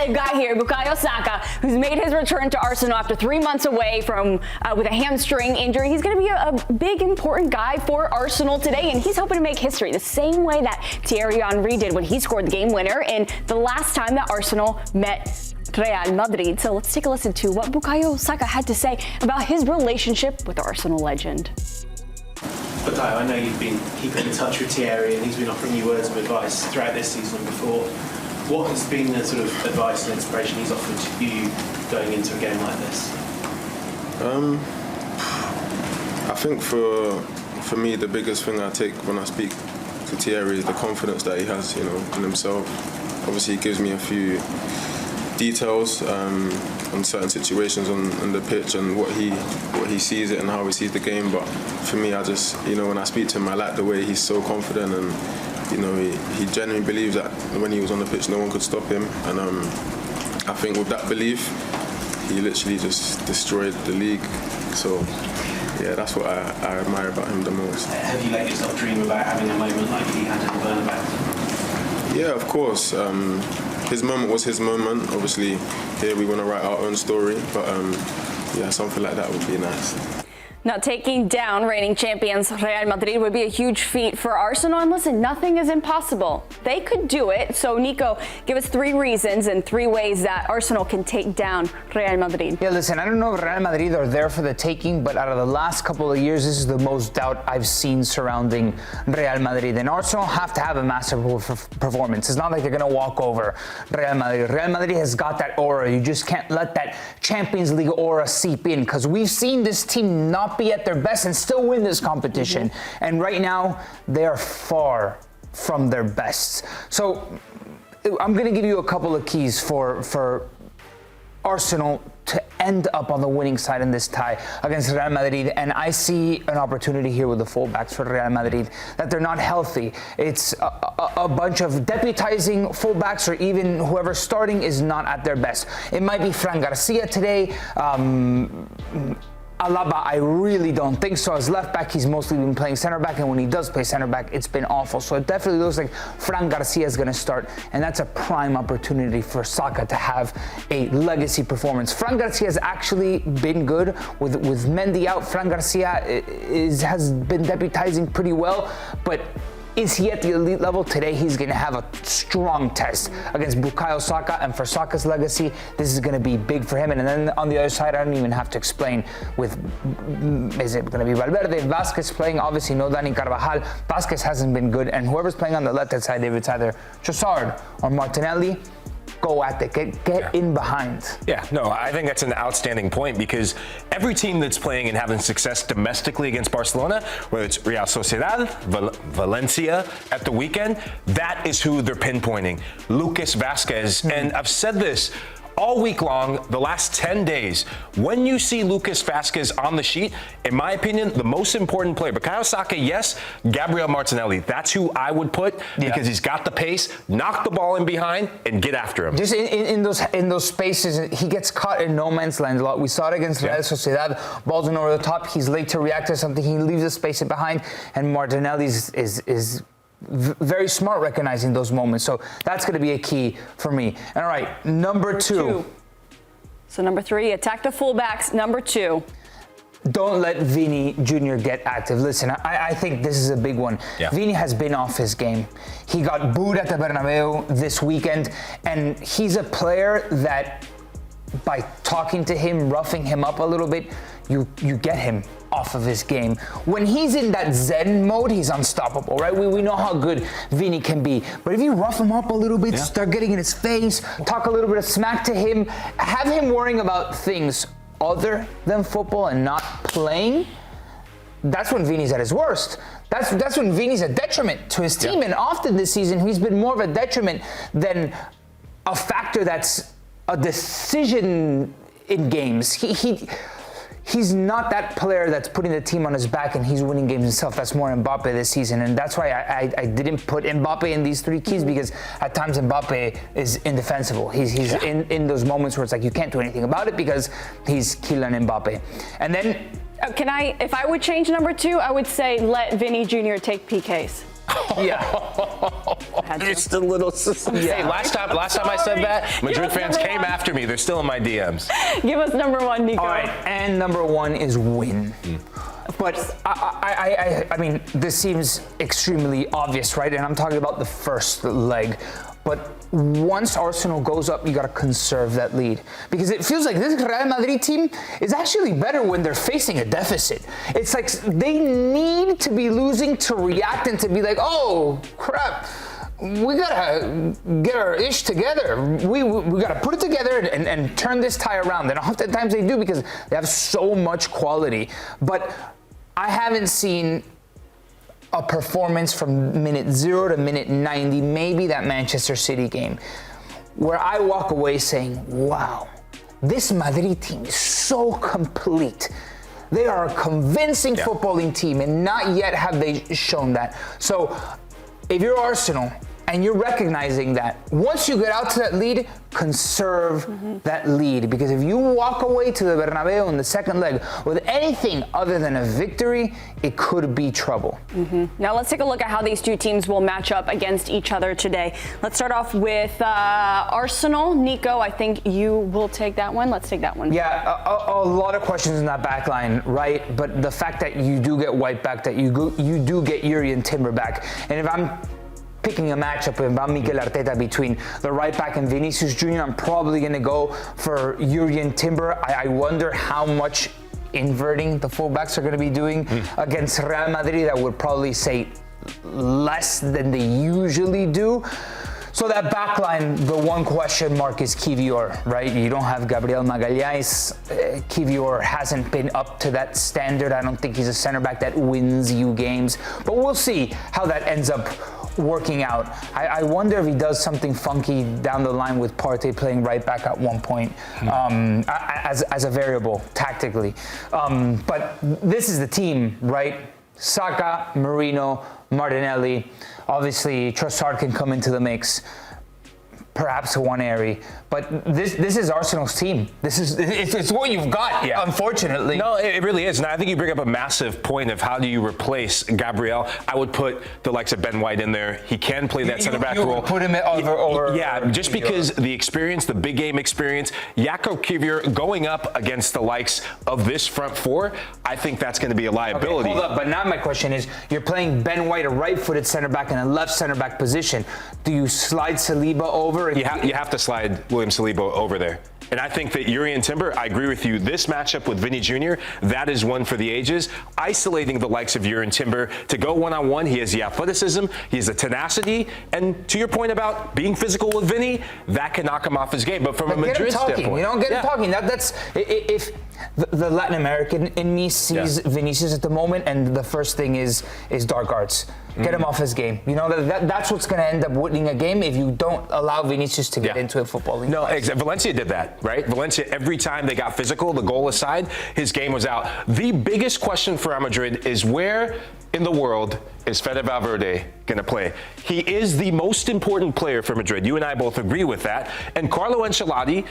they've got here Bukayo Saka, who's made his return to Arsenal after 3 months away from with a hamstring injury. He's going to be a big, important guy for Arsenal today, and he's hoping to make history the same way that Thierry Henry did when he scored the game winner in the last time that Arsenal met Real Madrid. So let's take a listen to what Bukayo Saka had to say about his relationship with the Arsenal legend. Bukayo, I know you've been keeping in touch with Thierry and he's been offering you words of advice throughout this season and before. What has been the sort of advice and inspiration he's offered to you going into a game like this? I think for me, the biggest thing I take when I speak to Thierry is the confidence that he has, in himself. Obviously, he gives me a few details on certain situations on the pitch and what he sees it and how he sees the game. But for me, I just, when I speak to him, I like the way he's so confident and, he genuinely believes that when he was on the pitch, no one could stop him. And I think with that belief, he literally just destroyed the league. So, yeah, that's what I admire about him the most. Have you let yourself dream about having a moment like he had at the Bernabeu? Yeah, of course. His moment was his moment. Obviously, here we want to write our own story, but yeah, something like that would be nice. Now, taking down reigning champions Real Madrid would be a huge feat for Arsenal. And listen, nothing is impossible. They could do it. So, Nico, give us 3 reasons and 3 ways that Arsenal can take down Real Madrid. Yeah, listen, I don't know if Real Madrid are there for the taking, but out of the last couple of years, this is the most doubt I've seen surrounding Real Madrid. And Arsenal have to have a masterful performance. It's not like they're going to walk over Real Madrid. Real Madrid has got that aura. You just can't let that Champions League aura seep in, because we've seen this team not be at their best and still win this competition. And right now, they are far from their best. So I'm going to give you a couple of keys for Arsenal to end up on the winning side in this tie against Real Madrid. And I see an opportunity here with the fullbacks for Real Madrid, that they're not healthy. It's a bunch of deputizing fullbacks, or even whoever's starting is not at their best. It might be Fran Garcia today. Alaba, I really don't think so. As left back, he's mostly been playing center back, and when he does play center back, it's been awful. So it definitely looks like Fran Garcia is going to start, and that's a prime opportunity for Saka to have a legacy performance. Fran Garcia has actually been good with Mendy out. Fran Garcia has been deputizing pretty well, but is he at the elite level? Today, he's going to have a strong test against Bukayo Saka, and for Saka's legacy, this is going to be big for him. And then on the other side, I don't even have to explain is it going to be Valverde, Vázquez playing? Obviously, no Dani Carvajal. Vázquez hasn't been good, and whoever's playing on the left-hand side, if it's either Trossard or Martinelli, go at it, get in behind. Yeah, no, I think that's an outstanding point, because every team that's playing and having success domestically against Barcelona, whether it's Real Sociedad, Valencia at the weekend, that is who they're pinpointing, Lucas Vázquez. And I've said this all week long, the last 10 days, when you see Lucas Vázquez on the sheet, in my opinion, the most important player, Bukayo Saka, yes, Gabriel Martinelli, that's who I would put, because he's got the pace, knock the ball in behind, and get after him. Just in those spaces, he gets caught in no man's land a lot. We saw it against Real Sociedad, balls in over the top, he's late to react to something, he leaves the space behind, and Martinelli is very smart recognizing those moments. So that's going to be a key for me. And all right, number two. So number 3, attack the fullbacks. Number 2. Don't let Vini Jr. get active. Listen, I think this is a big one. Yeah. Vini has been off his game. He got booed at the Bernabeu this weekend, and he's a player that, by talking to him, roughing him up a little bit, you get him off of his game. When he's in that zen mode, he's unstoppable, right? We know how good Vini can be. But if you rough him up a little bit, start getting in his face, talk a little bit of smack to him, have him worrying about things other than football and not playing, that's when Vini's at his worst. That's when Vini's a detriment to his team. And often this season, he's been more of a detriment than a factor that's a decision in games. He's not that player that's putting the team on his back and he's winning games himself. That's more Mbappe this season. And that's why I didn't put Mbappe in these 3 keys, because at times Mbappe is indefensible. He's in those moments where it's like you can't do anything about it because he's Kylian Mbappe. And then if I would change number 2, I would say let Vinny Jr. take PKs. Yeah. Just a little. Hey, last time I said that, Madrid fans came after me. They're still in my DMs. Give us number one, Nico. All right, and number one is win. But I mean, this seems extremely obvious, right? And I'm talking about the first leg. But once Arsenal goes up, you got to conserve that lead. Because it feels like this Real Madrid team is actually better when they're facing a deficit. It's like they need to be losing to react and to be like, oh, crap. We gotta get our ish together. We gotta put it together and turn this tie around. And oftentimes they do because they have so much quality. But I haven't seen a performance from minute 0 to minute 90, maybe that Manchester City game, where I walk away saying, wow, this Madrid team is so complete. They are a convincing footballing team, and not yet have they shown that. So if you're Arsenal and you're recognizing that, once you get out to that lead, conserve that lead. Because if you walk away to the Bernabeu in the second leg with anything other than a victory, it could be trouble. Now let's take a look at how these two teams will match up against each other today. Let's start off with Arsenal. Nico, I think you will take that one. Let's take that one. Yeah, a lot of questions in that back line, right? But the fact that you do get White back, that you do get Jurrien Timber back. And if I'm picking a matchup about Mikel Arteta between the right back and Vinicius Jr, I'm probably going to go for Jurrien Timber. I wonder how much inverting the fullbacks are going to be doing against Real Madrid. I would probably say less than they usually do. So that back line, the one question mark is Kivior, right? You don't have Gabriel Magalhães. Kivior hasn't been up to that standard. I don't think he's a center back that wins you games. But we'll see how that ends up working out. I wonder if he does something funky down the line with Partey playing right back at one point as a variable tactically. But this is the team, right? Saka, Marino, Martinelli. Obviously, Trossard can come into the mix. Perhaps Waneri, but this is Arsenal's team. It's what you've got, unfortunately. No, it really is, and I think you bring up a massive point of how do you replace Gabriel. I would put the likes of Ben White in there. He can play that center back role. Put him over. Yeah, just because the experience, the big game experience. Jakob Kivior going up against the likes of this front four, I think that's going to be a liability. Okay, hold up, but now my question is: you're playing Ben White, a right-footed center back, in a left center back position. Do you slide Saliba over? You have to slide William Saliba over there. And I think that Jurrien Timber, I agree with you, this matchup with Vinny Jr., that is one for the ages. Isolating the likes of Jurrien Timber to go one-on-one, he has the athleticism, he has the tenacity, and to your point about being physical with Vinny, that can knock him off his game. But from a Madrid standpoint, you don't get him talking. That's if the Latin American in me sees Vinicius at the moment, and the first thing is dark arts. Get him off his game. You know, that's what's going to end up winning a game if you don't allow Vinicius to get into a footballing. No, Valencia did that, right? Valencia, every time they got physical, the goal aside, his game was out. The biggest question for Real Madrid is where in the world is Fede Valverde going to play? He is the most important player for Madrid. You and I both agree with that. And Carlo Ancelotti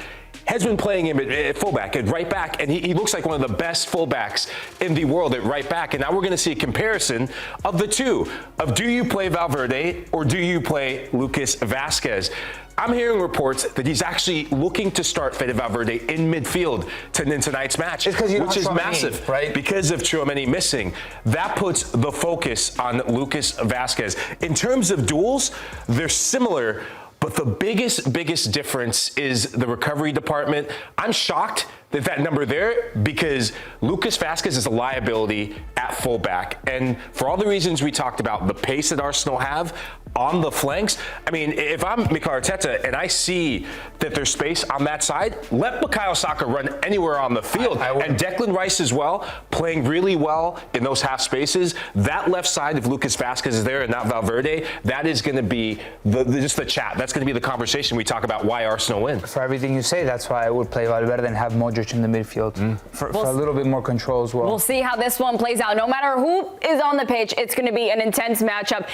has been playing him at fullback, at right back, and he looks like one of the best fullbacks in the world at right back. And now we're going to see a comparison of the two, of do you play Valverde or do you play Lucas Vázquez? I'm hearing reports that he's actually looking to start Fede Valverde in midfield in tonight's match, which is massive, right? Because of Tchouaméni missing. That puts the focus on Lucas Vázquez. In terms of duels, they're similar, but the biggest difference is the recovery department. I'm shocked that number there, because Lucas Vázquez is a liability at fullback. And for all the reasons we talked about, the pace that Arsenal have on the flanks, I mean, if I'm Mikel Arteta and I see that there's space on that side, let Bukayo Saka run anywhere on the field. And Declan Rice as well, playing really well in those half spaces. That left side, if Lucas Vázquez is there and not Valverde, that is going to be just the chat. That's going to be the conversation we talk about why Arsenal win. For everything you say, that's why I would play Valverde and have Modric in the midfield for a little bit more control as well. We'll see how this one plays out. No matter who is on the pitch, it's going to be an intense matchup.